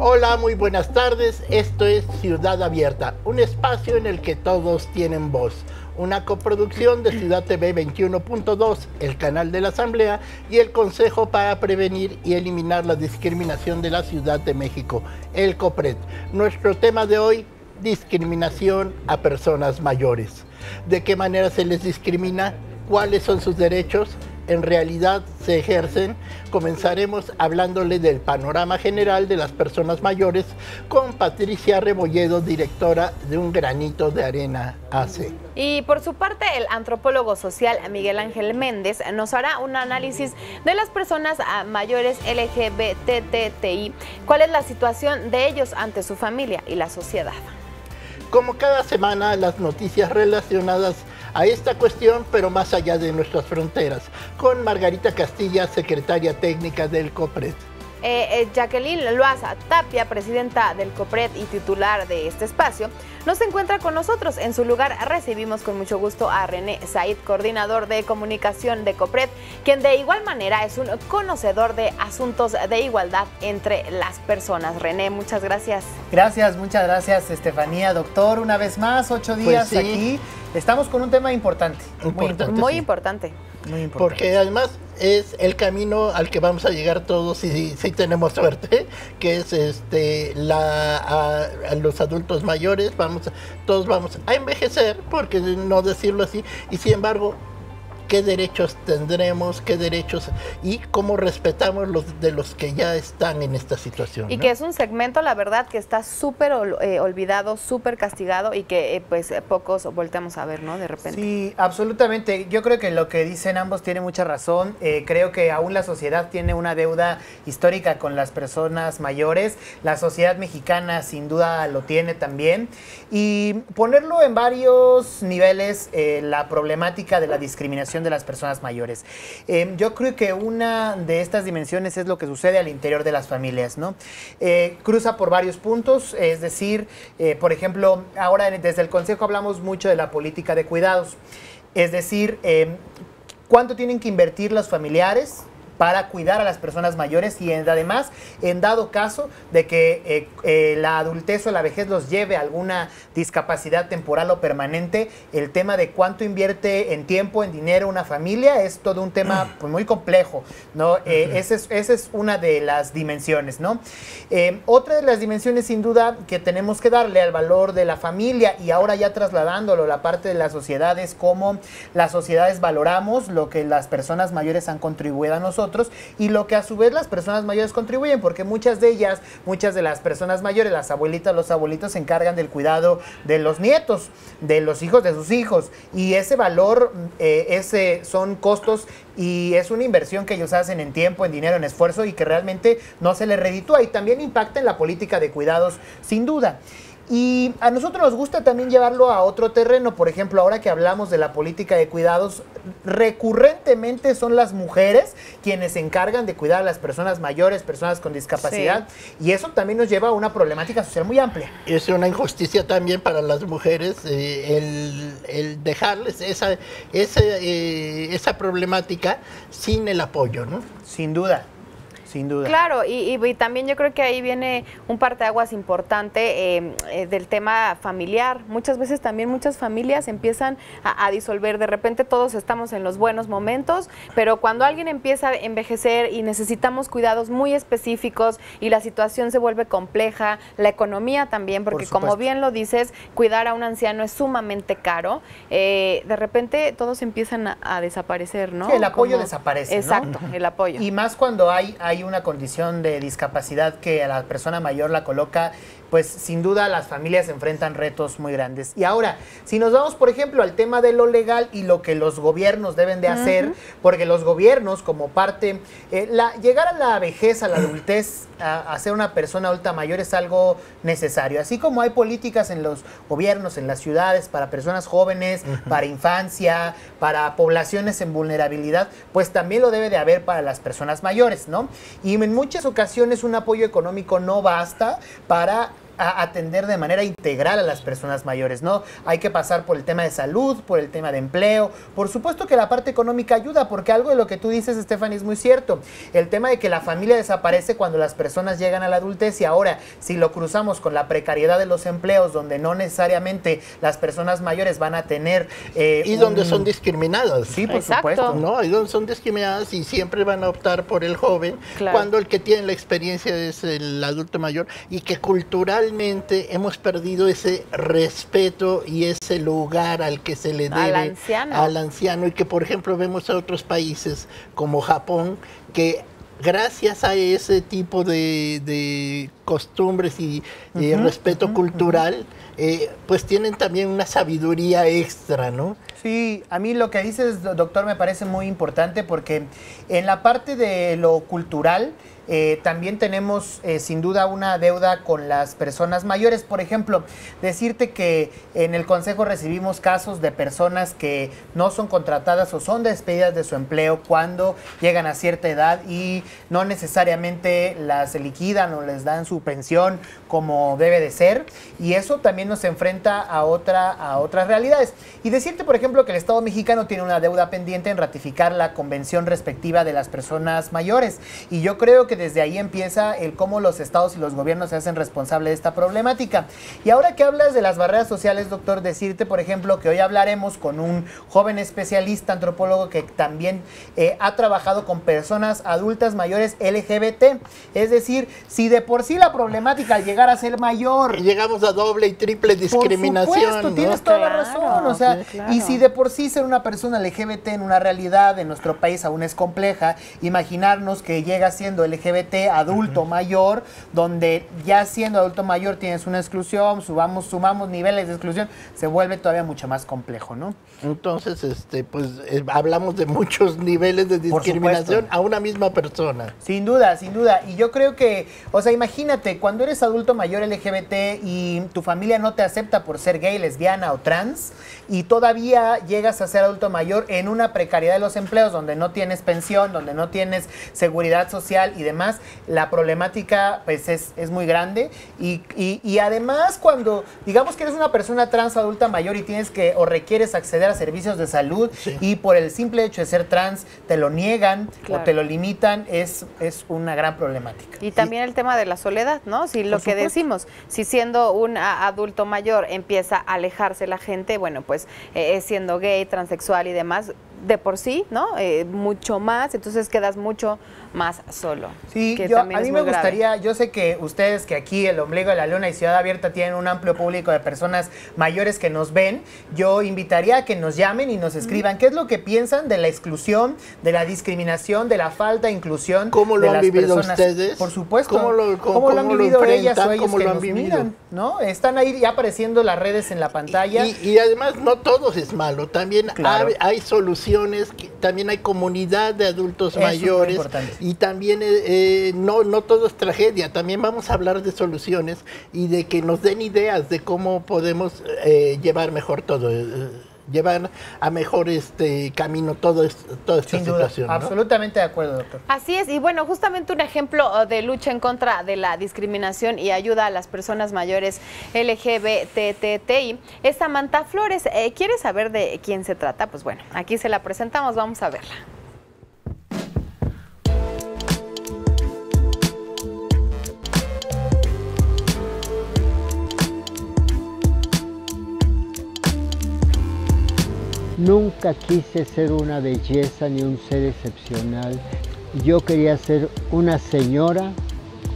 Hola, muy buenas tardes. Esto es Ciudad Abierta, un espacio en el que todos tienen voz. Una coproducción de Ciudad TV 21.2, el canal de la Asamblea y el Consejo para Prevenir y Eliminar la Discriminación de la Ciudad de México, el COPRED. Nuestro tema de hoy, discriminación a personas mayores. ¿De qué manera se les discrimina? ¿Cuáles son sus derechos? ¿En realidad se ejercen? Comenzaremos hablándole del panorama general de las personas mayores con Patricia Rebolledo, directora de Un Granito de Arena AC. Y por su parte, el antropólogo social Miguel Ángel Méndez nos hará un análisis de las personas mayores LGBTTI. ¿Cuál es la situación de ellos ante su familia y la sociedad? Como cada semana, las noticias relacionadas a esta cuestión, pero más allá de nuestras fronteras, con Margarita Castilla, secretaria técnica del COPRED. Jacqueline Loaza Tapia, presidenta del COPRED y titular de este espacio, no se encuentra con nosotros. En su lugar recibimos con mucho gusto a René Said, coordinador de comunicación de COPRED, quien de igual manera es un conocedor de asuntos de igualdad entre las personas. René, muchas gracias. Gracias, muchas gracias, Estefanía. Doctor, una vez más, 8 días Pues sí. Aquí. Estamos con un tema importante. Muy importante. Muy importante. Porque además es el camino al que vamos a llegar todos si tenemos suerte, que es a los adultos mayores. Todos vamos a envejecer, porque no decirlo así, y sin embargo, ¿qué derechos tendremos? ¿Qué derechos? Y cómo respetamos los de los que ya están en esta situación, Y ¿no? que es un segmento, la verdad, que está súper olvidado, súper castigado y que pues pocos volteamos a ver, ¿no? De repente. Sí, absolutamente. Yo creo que lo que dicen ambos tiene mucha razón. Creo que aún la sociedad tiene una deuda histórica con las personas mayores. La sociedad mexicana sin duda lo tiene también. Y ponerlo en varios niveles, la problemática de la discriminación de las personas mayores. Yo creo que una de estas dimensiones es lo que sucede al interior de las familias, ¿no? Cruza por varios puntos, es decir, por ejemplo, ahora desde el Consejo hablamos mucho de la política de cuidados, es decir, cuánto tienen que invertir los familiares para cuidar a las personas mayores y además, en dado caso de que la adultez o la vejez los lleve a alguna discapacidad temporal o permanente, el tema de cuánto invierte en tiempo, en dinero una familia es todo un tema pues, muy complejo, ¿no? Esa es una de las dimensiones, ¿no? Otra de las dimensiones sin duda que tenemos que darle al valor de la familia y ahora ya trasladándolo a la parte de la sociedad es cómo las sociedades valoramos lo que las personas mayores han contribuido a nosotros y lo que a su vez las personas mayores contribuyen, porque muchas de las personas mayores, las abuelitas, los abuelitos se encargan del cuidado de los nietos, de los hijos de sus hijos, y ese valor, son costos y es una inversión que ellos hacen en tiempo, en dinero, en esfuerzo y que realmente no se les reditúa y también impacta en la política de cuidados sin duda. Y a nosotros nos gusta también llevarlo a otro terreno. Por ejemplo, ahora que hablamos de la política de cuidados, recurrentemente son las mujeres quienes se encargan de cuidar a las personas mayores, personas con discapacidad. Sí. Y eso también nos lleva a una problemática social muy amplia. Es una injusticia también para las mujeres el dejarles esa problemática sin el apoyo, ¿no? Sin duda. Sin duda. Claro, y también yo creo que ahí viene un parteaguas importante del tema familiar. Muchas veces también muchas familias empiezan a disolver. De repente todos estamos en los buenos momentos, pero cuando alguien empieza a envejecer y necesitamos cuidados muy específicos y la situación se vuelve compleja, la economía también, porque como bien lo dices, cuidar a un anciano es sumamente caro. De repente todos empiezan a desaparecer, ¿no? Sí, el apoyo desaparece, ¿no? Exacto, el apoyo. Y más cuando hay una condición de discapacidad que a la persona mayor la coloca, pues sin duda las familias enfrentan retos muy grandes. Y ahora, si nos vamos, por ejemplo, al tema de lo legal y lo que los gobiernos deben de hacer, porque los gobiernos como parte, llegar a la vejez, a la adultez, a ser una persona adulta mayor es algo necesario. Así como hay políticas en los gobiernos, en las ciudades, para personas jóvenes, para infancia, para poblaciones en vulnerabilidad, pues también lo debe de haber para las personas mayores, ¿no? Y en muchas ocasiones un apoyo económico no basta para atender de manera integral a las personas mayores, ¿no? Hay que pasar por el tema de salud, por el tema de empleo. Por supuesto que la parte económica ayuda, porque algo de lo que tú dices, Stephanie, es muy cierto. El tema de que la familia desaparece cuando las personas llegan a la adultez, y ahora, si lo cruzamos con la precariedad de los empleos, donde no necesariamente las personas mayores van a tener... y donde son discriminadas. Sí, por Exacto. supuesto. No, y donde son discriminadas y siempre van a optar por el joven, Claro. cuando el que tiene la experiencia es el adulto mayor, y que culturalmente hemos perdido ese respeto y ese lugar al que se le debe al anciano, y que por ejemplo vemos a otros países como Japón, que gracias a ese tipo de costumbres y respeto cultural, pues tienen también una sabiduría extra, ¿no? Sí, a mí lo que dices, doctor, me parece muy importante, porque en la parte de lo cultural también tenemos sin duda una deuda con las personas mayores. Por ejemplo, decirte que en el Consejo recibimos casos de personas que no son contratadas o son despedidas de su empleo cuando llegan a cierta edad y no necesariamente las liquidan o les dan su pensión como debe de ser, y eso también nos enfrenta a otras realidades. Y decirte, por ejemplo, que el Estado mexicano tiene una deuda pendiente en ratificar la convención respectiva de las personas mayores, y yo creo que desde ahí empieza el cómo los estados y los gobiernos se hacen responsables de esta problemática. Y ahora que hablas de las barreras sociales, doctor, decirte, por ejemplo, que hoy hablaremos con un joven especialista, antropólogo, que también ha trabajado con personas adultas mayores LGBT. Es decir, si de por sí la problemática al llegar a ser mayor... Llegamos a doble y triple discriminación. Por supuesto, ¿no? tienes toda la razón. O sea, sí, claro. Y si de por sí ser una persona LGBT en una realidad en nuestro país aún es compleja, imaginarnos que llega siendo LGBT adulto mayor, donde ya siendo adulto mayor tienes una exclusión, sumamos niveles de exclusión, se vuelve todavía mucho más complejo, ¿no? Entonces, pues hablamos de muchos niveles de discriminación a una misma persona. Sin duda, sin duda. Y yo creo que, o sea, imagínate, cuando eres adulto mayor LGBT y tu familia no te acepta por ser gay, lesbiana o trans, y todavía llegas a ser adulto mayor en una precariedad de los empleos, donde no tienes pensión, donde no tienes seguridad social y demás, la problemática pues es muy grande. Y además, cuando digamos que eres una persona trans adulta mayor y tienes que o requieres acceder a servicios de salud, sí, y por el simple hecho de ser trans te lo niegan, claro, o te lo limitan, es una gran problemática. Y también el tema de la soledad, ¿no? Si lo que decimos, si siendo un adulto mayor empieza a alejarse la gente, bueno, pues siendo gay, transexual y demás, de por sí, ¿no? Mucho más, entonces quedas mucho más solo. Sí, que a mí me gustaría, yo sé que ustedes, que aquí el Ombligo de la Luna y Ciudad Abierta tienen un amplio público de personas mayores que nos ven, yo invitaría a que nos llamen y nos escriban qué es lo que piensan de la exclusión, de la discriminación, de la falta de inclusión. ¿Cómo lo de han las vivido personas. ustedes? Por supuesto. ¿Cómo lo han vivido ellas o ellos ¿Cómo que lo han nos vivido? miran, ¿no? Están ahí ya apareciendo las redes en la pantalla. Y además no todo es malo, también Claro, hay soluciones, también hay comunidad de adultos eso es muy mayores, importante. y también no todo es tragedia, también vamos a hablar de soluciones y de que nos den ideas de cómo podemos llevar mejor todo, llevar a mejor camino toda esta Sin duda, situación, ¿no? absolutamente de acuerdo, doctor. Así es, y bueno, justamente un ejemplo de lucha en contra de la discriminación y ayuda a las personas mayores LGBTTI es Samantha Flores. ¿Quieres saber de quién se trata? Pues bueno, aquí se la presentamos, vamos a verla. Nunca quise ser una belleza ni un ser excepcional. Yo quería ser una señora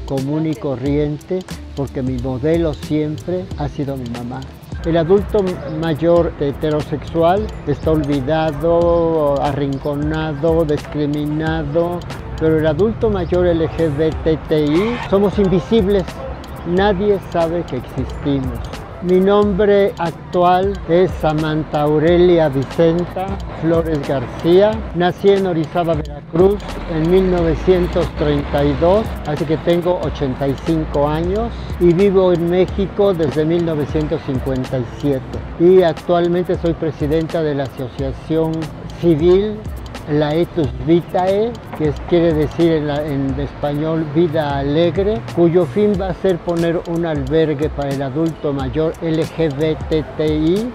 común y corriente, porque mi modelo siempre ha sido mi mamá. El adulto mayor heterosexual está olvidado, arrinconado, discriminado, pero el adulto mayor LGBTI somos invisibles. Nadie sabe que existimos. Mi nombre actual es Samantha Aurelia Vicenta Flores García. Nací en Orizaba, Veracruz, en 1932, así que tengo 85 años y vivo en México desde 1957. Y actualmente soy presidenta de la Asociación Civil Laetus Vitae, que quiere decir en español vida alegre, cuyo fin va a ser poner un albergue para el adulto mayor LGBTI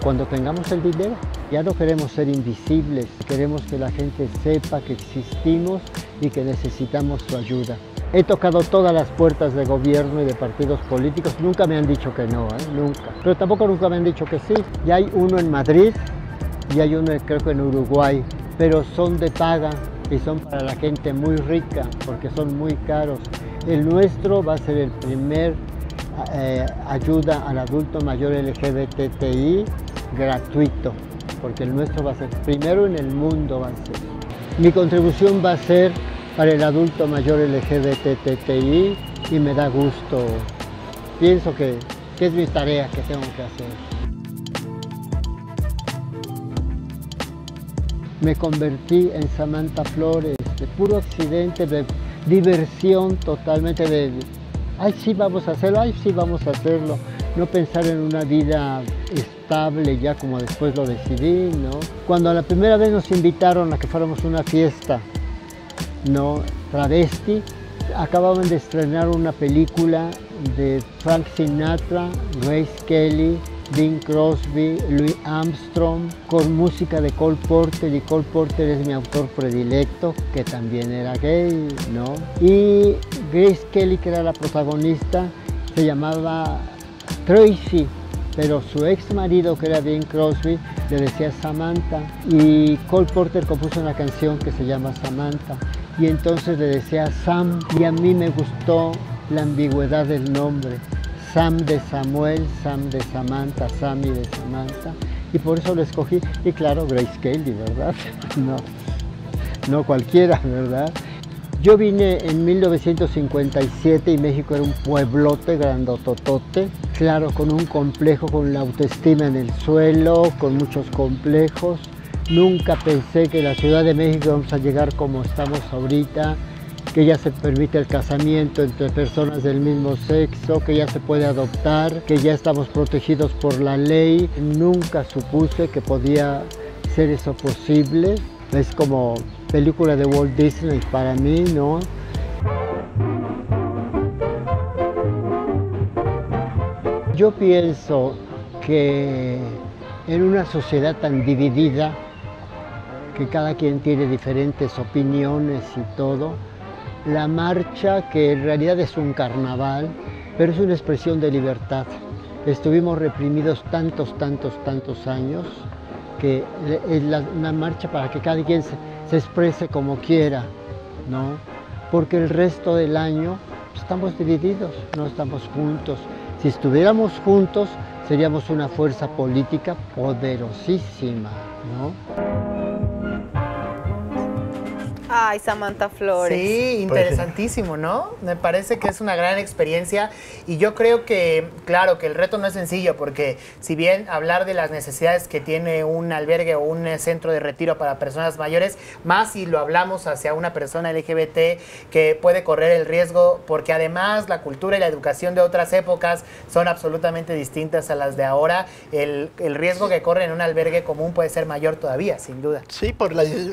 cuando tengamos el dinero. Ya no queremos ser invisibles, queremos que la gente sepa que existimos y que necesitamos su ayuda. He tocado todas las puertas de gobierno y de partidos políticos, nunca me han dicho que no, nunca. Pero tampoco nunca me han dicho que sí. Ya hay uno en Madrid y hay uno creo que en Uruguay, pero son de paga y son para la gente muy rica porque son muy caros. El nuestro va a ser el primer ayuda al adulto mayor LGBTI gratuito, porque el nuestro va a ser primero en el mundo. Va a ser. Mi contribución va a ser para el adulto mayor LGBTI y me da gusto. Pienso que es mi tarea que tengo que hacer. Me convertí en Samantha Flores, de puro accidente, de diversión totalmente, de ay sí vamos a hacerlo, ay sí vamos a hacerlo. No pensar en una vida estable ya como después lo decidí, ¿no? Cuando la primera vez nos invitaron a que fuéramos a una fiesta, ¿no? Travesti, acababan de estrenar una película de Frank Sinatra, Grace Kelly, Bing Crosby, Louis Armstrong, con música de Cole Porter, y Cole Porter es mi autor predilecto, que también era gay, ¿no? Y Grace Kelly, que era la protagonista, se llamaba Tracy, pero su ex marido, que era Bing Crosby, le decía Samantha, y Cole Porter compuso una canción que se llama Samantha, y entonces le decía Sam, y a mí me gustó la ambigüedad del nombre. Sam de Samuel, Sam de Samantha, Sammy de Samantha, y por eso lo escogí. Y claro, Grace Kelly, ¿verdad? No cualquiera, ¿verdad? Yo vine en 1957 y México era un pueblote grandototote, claro, con un complejo, con la autoestima en el suelo, con muchos complejos. Nunca pensé que la Ciudad de México vamos a llegar como estamos ahorita, que ya se permite el casamiento entre personas del mismo sexo, que ya se puede adoptar, que ya estamos protegidos por la ley. Nunca supuse que podía ser eso posible. Es como película de Walt Disney para mí, ¿no? Yo pienso que en una sociedad tan dividida, que cada quien tiene diferentes opiniones y todo, la marcha, que en realidad es un carnaval, pero es una expresión de libertad. Estuvimos reprimidos tantos años que es una marcha para que cada quien se exprese como quiera, ¿no? Porque el resto del año estamos divididos, no estamos juntos. Si estuviéramos juntos, seríamos una fuerza política poderosísima, ¿no? Ay, Samantha Flores. Sí, interesantísimo, ¿no? Me parece que es una gran experiencia y yo creo que, claro, que el reto no es sencillo porque si bien hablar de las necesidades que tiene un albergue o un centro de retiro para personas mayores, más si lo hablamos hacia una persona LGBT que puede correr el riesgo, porque además la cultura y la educación de otras épocas son absolutamente distintas a las de ahora, el riesgo que corre en un albergue común puede ser mayor todavía, sin duda. Sí, por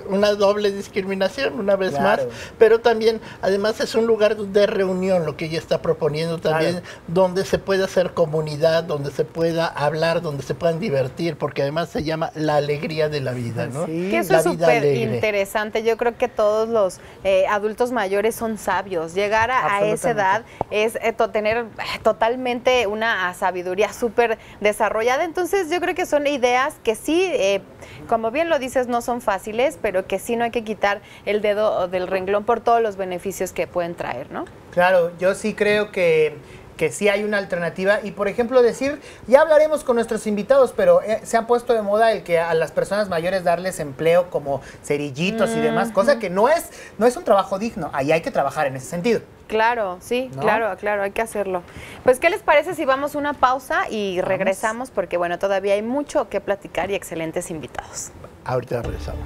una doble discriminación, una vez más, pero también, además, es un lugar de reunión, lo que ella está proponiendo también, donde se pueda hacer comunidad, donde se pueda hablar, donde se puedan divertir, porque además se llama la alegría de la vida, ¿no? Sí. Que eso es súper interesante. Yo creo que todos los adultos mayores son sabios. Llegar a esa edad es tener totalmente una sabiduría súper desarrollada. Entonces, yo creo que son ideas que sí, como bien lo dices, no son fáciles, pero que sí no hay que quitar el dedo del renglón por todos los beneficios que pueden traer, ¿no? Claro, yo sí creo que sí hay una alternativa y, por ejemplo, decir, ya hablaremos con nuestros invitados, pero se ha puesto de moda el que a las personas mayores darles empleo como cerillitos y demás, cosa que no es un trabajo digno, ahí hay que trabajar en ese sentido. Claro, sí, ¿no? Claro, hay que hacerlo. Pues, ¿qué les parece si vamos a una pausa y regresamos? Porque, bueno, todavía hay mucho que platicar y excelentes invitados. Ahorita regresamos.